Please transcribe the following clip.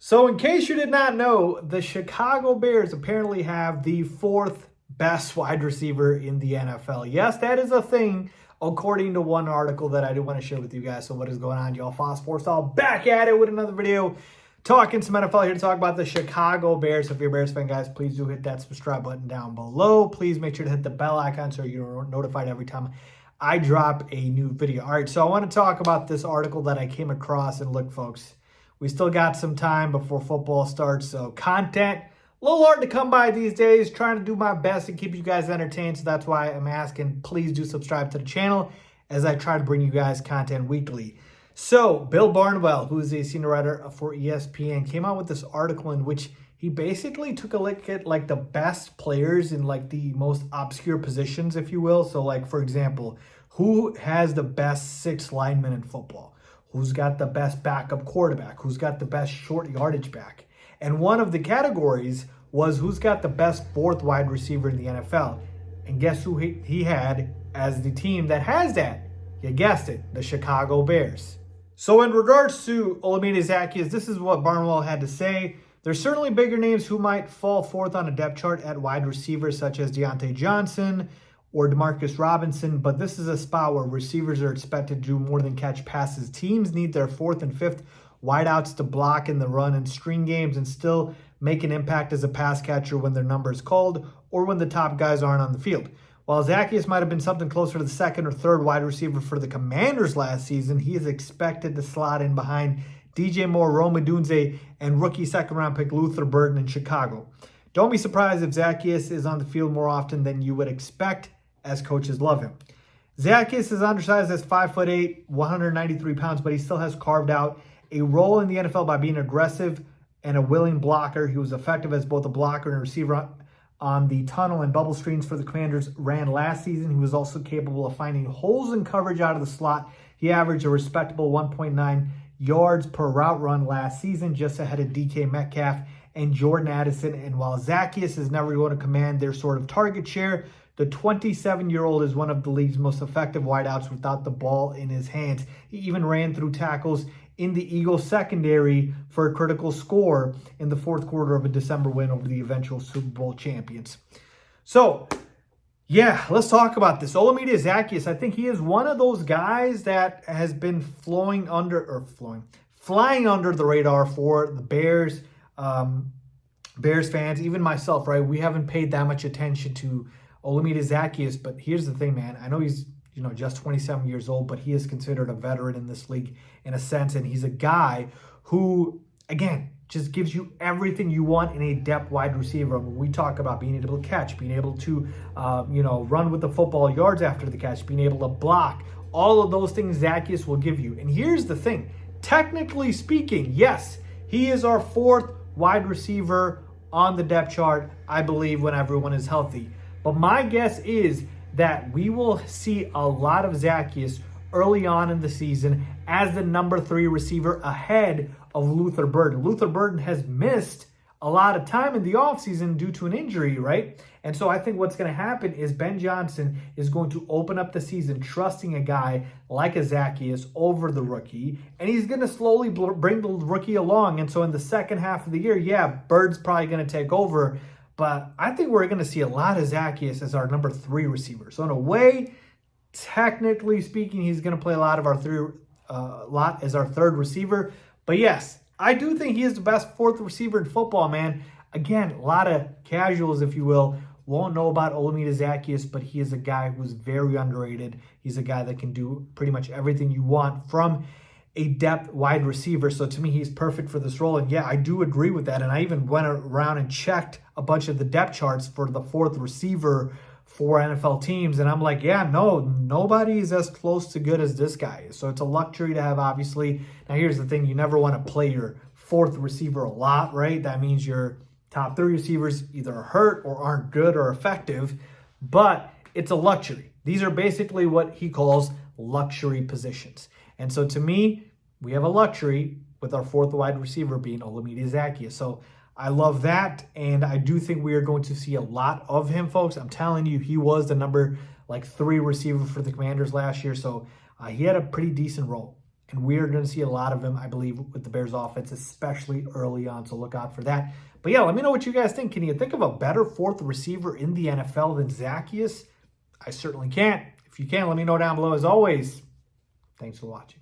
So in case you did not know, the Chicago Bears apparently have the fourth best wide receiver in the NFL. Yes, that is a thing, according to one article that I do want to share with you guys. So what is going on, y'all? Faiz Sports all back at it with another video. Talking some NFL here to talk about the Chicago Bears. So if you're a Bears fan, guys, please do hit that subscribe button down below. Please make sure to hit the bell icon so you're notified every time I drop a new video. All right, so I want to talk about this article that I came across. And look, folks, we still got some time before football starts, so content, a little hard to come by these days. Trying to do my best to keep you guys entertained, so that's why I'm asking, please do subscribe to the channel as I try to bring you guys content weekly. So, Bill Barnwell, who is a senior writer for ESPN, came out with this article in which he basically took a look at, like, the best players in, like, the most obscure positions, if you will. So, like, for example, who has the best sixth lineman in football? Who's got the best backup quarterback? Who's got the best short yardage back? And one of the categories was who's got the best fourth wide receiver in the NFL. And guess who he had as the team that has that? You guessed it, the Chicago Bears. So in regards to Olamide Zaccheaus, this is what Barnwell had to say. There's certainly bigger names who might fall fourth on a depth chart at wide receiver, such as Deontay Johnson or Demarcus Robinson, but this is a spot where receivers are expected to do more than catch passes. Teams need their fourth and fifth wideouts to block in the run and screen games and still make an impact as a pass catcher when their number is called or when the top guys aren't on the field. While Zaccheaus might have been something closer to the second or third wide receiver for the Commanders last season, he is expected to slot in behind DJ Moore, Rome Odunze, and rookie second-round pick Luther Burden in Chicago. Don't be surprised if Zaccheaus is on the field more often than you would expect, as coaches love him. Zaccheaus is undersized as 5'8", 193 pounds, but he still has carved out a role in the NFL by being aggressive and a willing blocker. He was effective as both a blocker and a receiver on the tunnel and bubble screens for the Commanders ran last season. He was also capable of finding holes in coverage out of the slot. He averaged a respectable 1.9 yards per route run last season, just ahead of DK Metcalf and Jordan Addison. And while Zaccheaus is never going to command their sort of target share, the 27-year-old is one of the league's most effective wideouts without the ball in his hands. He even ran through tackles in the Eagles secondary for a critical score in the fourth quarter of a December win over the eventual Super Bowl champions. So, yeah, let's talk about this. Olamide Zaccheaus, I think he is one of those guys that has been flying under the radar for the Bears, Bears fans, even myself, right? We haven't paid that much attention to Olamide Zaccheaus, but here's the thing, man. I know he's, just 27 years old, but he is considered a veteran in this league in a sense, and he's a guy who, again, just gives you everything you want in a depth wide receiver. When we talk about being able to catch, being able to, run with the football, yards after the catch, being able to block, all of those things Zaccheaus will give you. And here's the thing. Technically speaking, yes, he is our fourth wide receiver on the depth chart, I believe, when everyone is healthy. But my guess is that we will see a lot of Zaccheaus early on in the season as the number 3 receiver ahead of Luther Burden. Luther Burden has missed a lot of time in the offseason due to an injury, right? And so I think what's going to happen is Ben Johnson is going to open up the season trusting a guy like a Zaccheaus over the rookie, and he's going to slowly bring the rookie along. And so in the second half of the year, yeah, Bird's probably going to take over, but I think we're going to see a lot of Zaccheaus as our number 3 receiver. So in a way, technically speaking, he's going to play a lot as our third receiver. But yes, I do think he is the best fourth receiver in football, man. Again, a lot of casuals, if you will, won't know about Olamide Zaccheaus, but he is a guy who's very underrated. He's a guy that can do pretty much everything you want from a depth wide receiver. So to me, he's perfect for this role. And yeah, I do agree with that. And I even went around and checked a bunch of the depth charts for the fourth receiver for NFL teams. And I'm like, yeah, no, nobody is as close to good as this guy is. So it's a luxury to have, obviously. Now, here's the thing. You never want to play your fourth receiver a lot, right? That means your top 3 receivers either are hurt or aren't good or effective. But it's a luxury. These are basically what he calls luxury positions. And so to me, we have a luxury with our fourth wide receiver being Olamide Zaccheaus. So I love that, and I do think we are going to see a lot of him, folks. I'm telling you, he was the number 3 receiver for the Commanders last year, so he had a pretty decent role. And we're going to see a lot of him, I believe, with the Bears offense, especially early on. So look out for that. But yeah, let me know what you guys think. Can you think of a better fourth receiver in the NFL than Zaccheaus? I certainly can't. If you can, let me know down below. As always, thanks for watching.